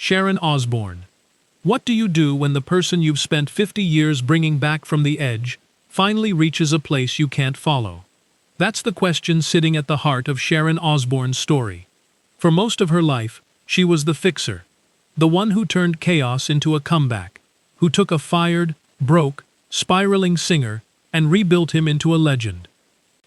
Sharon Osbourne. What do you do when the person you've spent 50 years bringing back from the edge finally reaches a place you can't follow? That's the question sitting at the heart of Sharon Osbourne's story. For most of her life, she was the fixer, the one who turned chaos into a comeback, who took a fired, broke, spiraling singer and rebuilt him into a legend.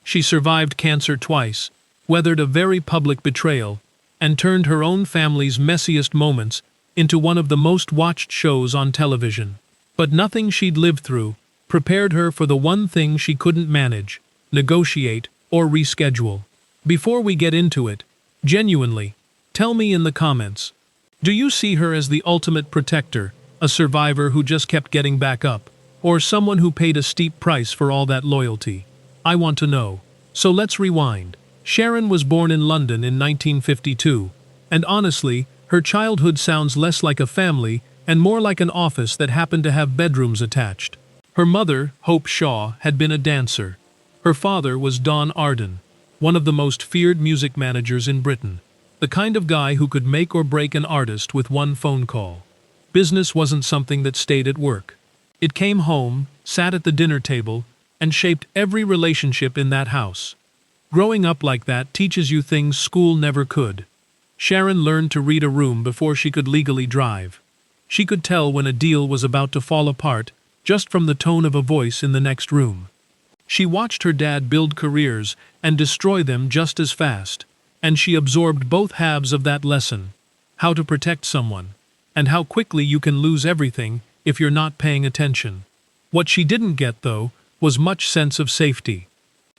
She survived cancer twice, weathered a very public betrayal, and turned her own family's messiest moments into one of the most watched shows on television. But nothing she'd lived through prepared her for the one thing she couldn't manage, negotiate, or reschedule. Before we get into it, genuinely, tell me in the comments, do you see her as the ultimate protector, a survivor who just kept getting back up, or someone who paid a steep price for all that loyalty? I want to know. So let's rewind. Sharon was born in London in 1952, and honestly, her childhood sounds less like a family and more like an office that happened to have bedrooms attached. Her mother, Hope Shaw, had been a dancer. Her father was Don Arden, one of the most feared music managers in Britain, the kind of guy who could make or break an artist with one phone call. Business wasn't something that stayed at work. It came home, sat at the dinner table, and shaped every relationship in that house. Growing up like that teaches you things school never could. Sharon learned to read a room before she could legally drive. She could tell when a deal was about to fall apart just from the tone of a voice in the next room. She watched her dad build careers and destroy them just as fast, and she absorbed both halves of that lesson: how to protect someone, and how quickly you can lose everything if you're not paying attention. What she didn't get, though, was much sense of safety.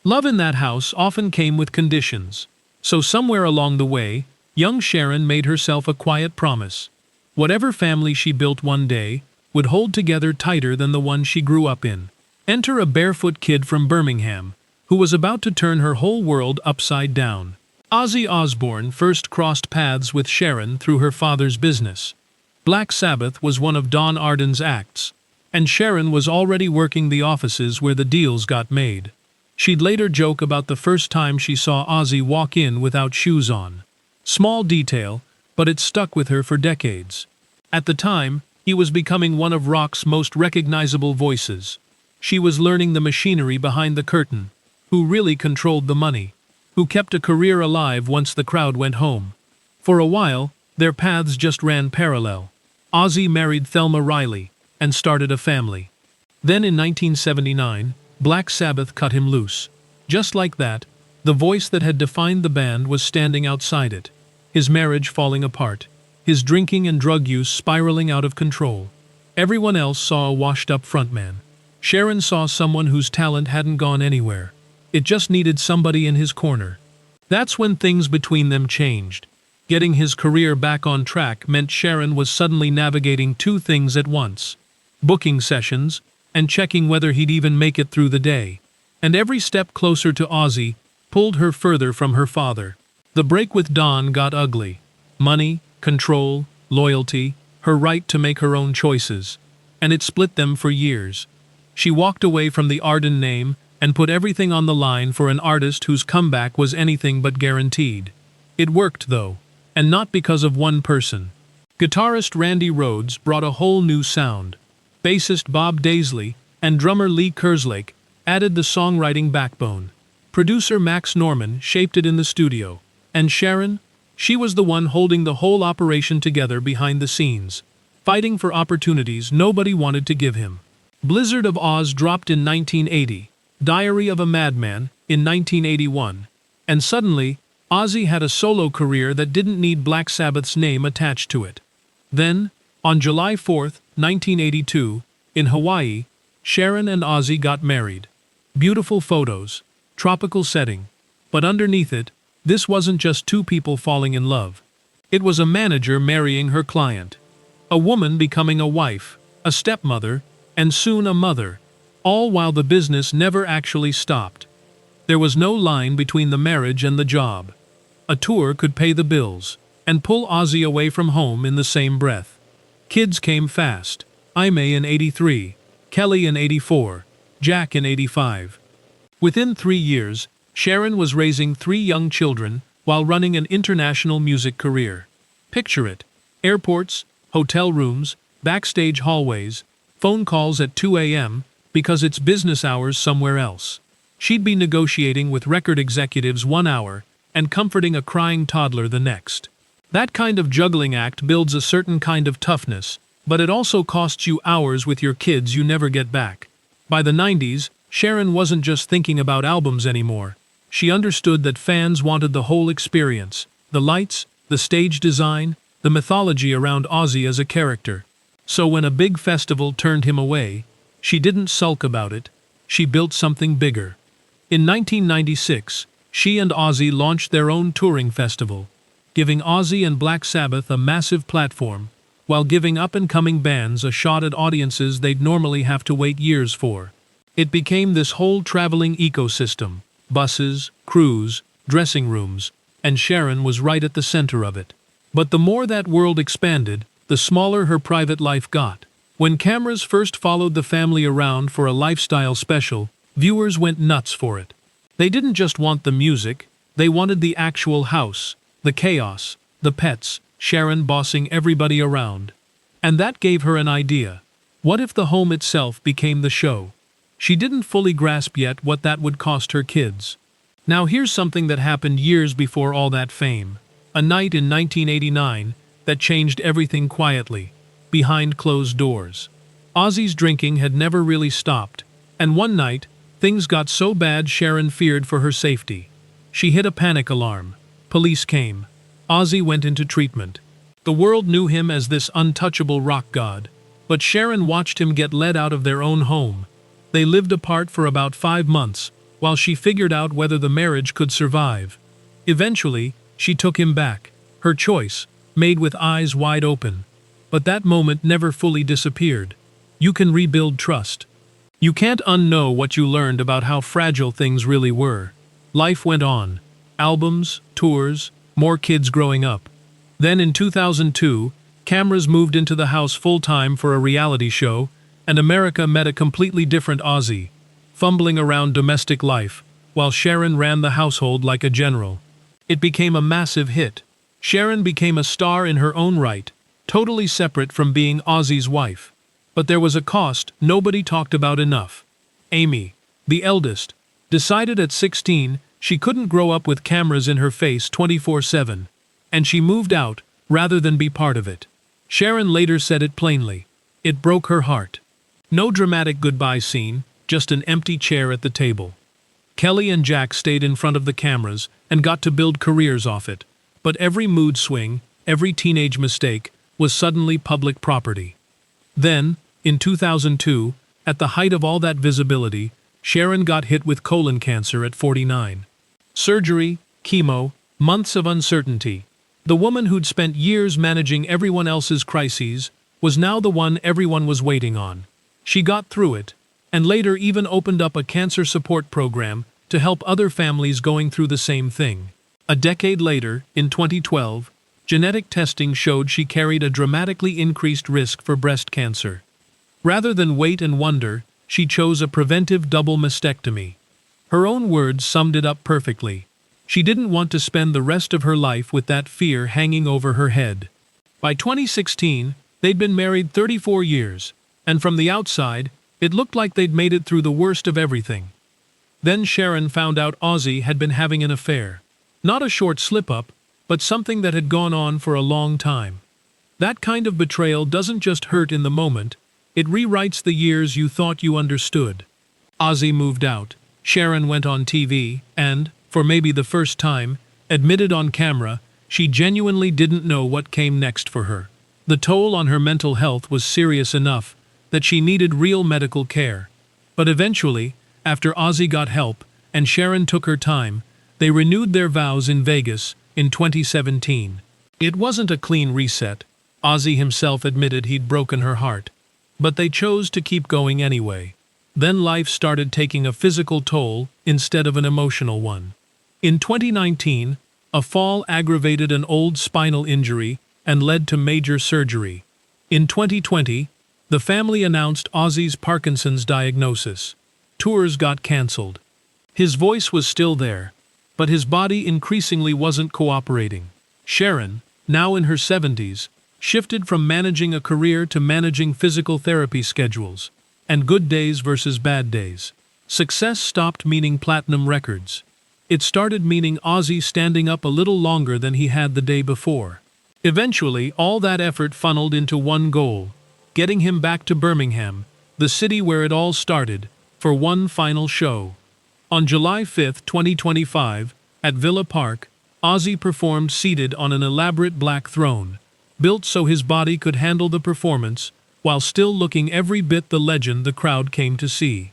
Love in that house often came with conditions, so somewhere along the way, young Sharon made herself a quiet promise. Whatever family she built one day would hold together tighter than the one she grew up in. Enter a barefoot kid from Birmingham, who was about to turn her whole world upside down. Ozzy Osbourne first crossed paths with Sharon through her father's business. Black Sabbath was one of Don Arden's acts, and Sharon was already working the offices where the deals got made. She'd later joke about the first time she saw Ozzy walk in without shoes on. Small detail, but it stuck with her for decades. At the time, he was becoming one of rock's most recognizable voices. She was learning the machinery behind the curtain, who really controlled the money, who kept a career alive once the crowd went home. For a while, their paths just ran parallel. Ozzy married Thelma Riley and started a family. Then in 1979, Black Sabbath cut him loose. Just like that, the voice that had defined the band was standing outside it, his marriage falling apart, his drinking and drug use spiraling out of control. Everyone else saw a washed-up frontman. Sharon saw someone whose talent hadn't gone anywhere. It just needed somebody in his corner. That's when things between them changed. Getting his career back on track meant Sharon was suddenly navigating two things at once: booking sessions and checking whether he'd even make it through the day. And every step closer to Ozzy pulled her further from her father. The break with Don got ugly. Money, control, loyalty, her right to make her own choices. And it split them for years. She walked away from the Arden name and put everything on the line for an artist whose comeback was anything but guaranteed. It worked, though, and not because of one person. Guitarist Randy Rhoads brought a whole new sound. Bassist Bob Daisley and drummer Lee Kerslake added the songwriting backbone. Producer Max Norman shaped it in the studio. And Sharon? She was the one holding the whole operation together behind the scenes, fighting for opportunities nobody wanted to give him. Blizzard of Oz dropped in 1980, Diary of a Madman in 1981, and suddenly, Ozzy had a solo career that didn't need Black Sabbath's name attached to it. Then, on July 4, 1982, in Hawaii, Sharon and Ozzy got married. Beautiful photos, tropical setting, but underneath it, this wasn't just two people falling in love. It was a manager marrying her client. A woman becoming a wife, a stepmother, and soon a mother, all while the business never actually stopped. There was no line between the marriage and the job. A tour could pay the bills and pull Ozzy away from home in the same breath. Kids came fast. Aimee in '83, Kelly in '84, Jack in '85. Within 3 years, Sharon was raising 3 young children while running an international music career. Picture it: Airports, hotel rooms, backstage hallways, phone calls at 2 a.m. because it's business hours somewhere else. She'd be negotiating with record executives 1 hour and comforting a crying toddler the next. That kind of juggling act builds a certain kind of toughness, but it also costs you hours with your kids you never get back. By the 90s, Sharon wasn't just thinking about albums anymore. She understood that fans wanted the whole experience: the lights, the stage design, the mythology around Ozzy as a character. So when a big festival turned him away, she didn't sulk about it. She built something bigger. In 1996, she and Ozzy launched their own touring festival, giving Ozzy and Black Sabbath a massive platform, while giving up-and-coming bands a shot at audiences they'd normally have to wait years for. It became this whole traveling ecosystem: buses, crews, dressing rooms, and Sharon was right at the center of it. But the more that world expanded, the smaller her private life got. When cameras first followed the family around for a lifestyle special, viewers went nuts for it. They didn't just want the music, they wanted the actual house, the chaos, the pets, Sharon bossing everybody around. And that gave her an idea. What if the home itself became the show? She didn't fully grasp yet what that would cost her kids. Now here's something that happened years before all that fame. A night in 1989 that changed everything quietly, behind closed doors. Ozzy's drinking had never really stopped, and one night, things got so bad Sharon feared for her safety. She hit a panic alarm. Police came. Ozzy went into treatment. The world knew him as this untouchable rock god, but Sharon watched him get led out of their own home. They lived apart for about 5 months, while she figured out whether the marriage could survive. Eventually, she took him back. Her choice, made with eyes wide open. But that moment never fully disappeared. You can rebuild trust. You can't unknow what you learned about how fragile things really were. Life went on. Albums, tours, more kids growing up. Then in 2002, cameras moved into the house full-time for a reality show, and America met a completely different Ozzy, fumbling around domestic life, while Sharon ran the household like a general. It became a massive hit. Sharon became a star in her own right, totally separate from being Ozzy's wife. But there was a cost nobody talked about enough. Amy, the eldest, decided at 16 she couldn't grow up with cameras in her face 24/7, and she moved out rather than be part of it. Sharon later said it plainly. It broke her heart. No dramatic goodbye scene, just an empty chair at the table. Kelly and Jack stayed in front of the cameras and got to build careers off it, but every mood swing, every teenage mistake, was suddenly public property. Then, in 2002, at the height of all that visibility, Sharon got hit with colon cancer at 49. Surgery, chemo, months of uncertainty. The woman who'd spent years managing everyone else's crises was now the one everyone was waiting on. She got through it, and later even opened up a cancer support program to help other families going through the same thing. A decade later, in 2012, genetic testing showed she carried a dramatically increased risk for breast cancer. Rather than wait and wonder, she chose a preventive double mastectomy. Her own words summed it up perfectly. She didn't want to spend the rest of her life with that fear hanging over her head. By 2016, they'd been married 34 years, and from the outside, it looked like they'd made it through the worst of everything. Then Sharon found out Ozzy had been having an affair. Not a short slip-up, but something that had gone on for a long time. That kind of betrayal doesn't just hurt in the moment, it rewrites the years you thought you understood. Ozzy moved out. Sharon went on TV and, for maybe the first time, admitted on camera she genuinely didn't know what came next for her. The toll on her mental health was serious enough that she needed real medical care. But eventually, after Ozzy got help and Sharon took her time, they renewed their vows in Vegas in 2017. It wasn't a clean reset. Ozzy himself admitted he'd broken her heart. But they chose to keep going anyway. Then life started taking a physical toll instead of an emotional one. In 2019, a fall aggravated an old spinal injury and led to major surgery. In 2020, the family announced Ozzy's Parkinson's diagnosis. Tours got cancelled. His voice was still there, but his body increasingly wasn't cooperating. Sharon, now in her 70s, shifted from managing a career to managing physical therapy schedules, and good days versus bad days. Success stopped meaning platinum records. It started meaning Ozzy standing up a little longer than he had the day before. Eventually, all that effort funneled into one goal: getting him back to Birmingham, the city where it all started, for one final show. On July 5, 2025, at Villa Park, Ozzy performed seated on an elaborate black throne, built so his body could handle the performance, while still looking every bit the legend the crowd came to see.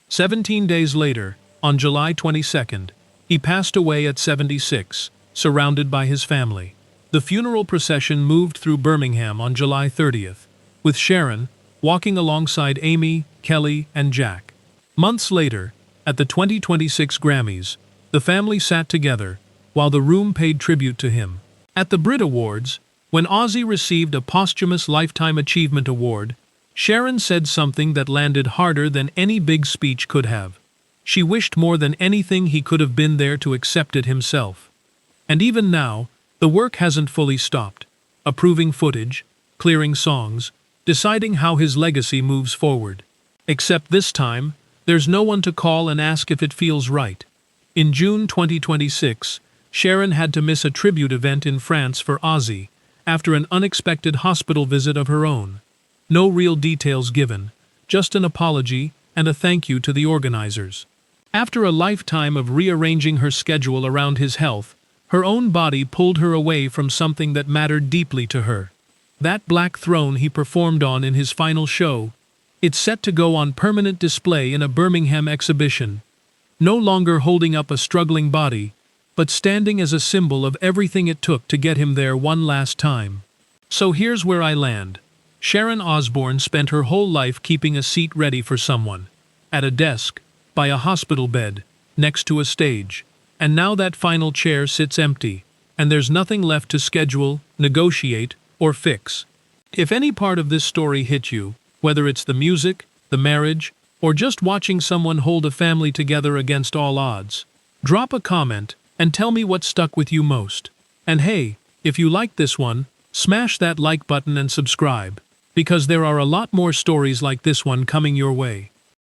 17 days later, on July 22nd, he passed away at 76, surrounded by his family. The funeral procession moved through Birmingham on July 30th, with Sharon walking alongside Amy, Kelly, and Jack. Months later, at the 2026 Grammys, the family sat together while the room paid tribute to him. At the Brit Awards, when Ozzy received a posthumous Lifetime Achievement Award, Sharon said something that landed harder than any big speech could have. She wished more than anything he could have been there to accept it himself. And even now, the work hasn't fully stopped, approving footage, clearing songs, deciding how his legacy moves forward. Except this time, there's no one to call and ask if it feels right. In June 2026, Sharon had to miss a tribute event in France for Ozzy, after an unexpected hospital visit of her own. No real details given, just an apology and a thank you to the organizers. After a lifetime of rearranging her schedule around his health, her own body pulled her away from something that mattered deeply to her. That black throne he performed on in his final show, it's set to go on permanent display in a Birmingham exhibition, no longer holding up a struggling body, but standing as a symbol of everything it took to get him there one last time. So here's where I land. Sharon Osbourne spent her whole life keeping a seat ready for someone, at a desk, by a hospital bed, next to a stage. And now that final chair sits empty, and there's nothing left to schedule, negotiate, or fix. If any part of this story hit you, whether it's the music, the marriage, or just watching someone hold a family together against all odds, drop a comment and tell me what stuck with you most. And hey, if you liked this one, smash that like button and subscribe, because there are a lot more stories like this one coming your way.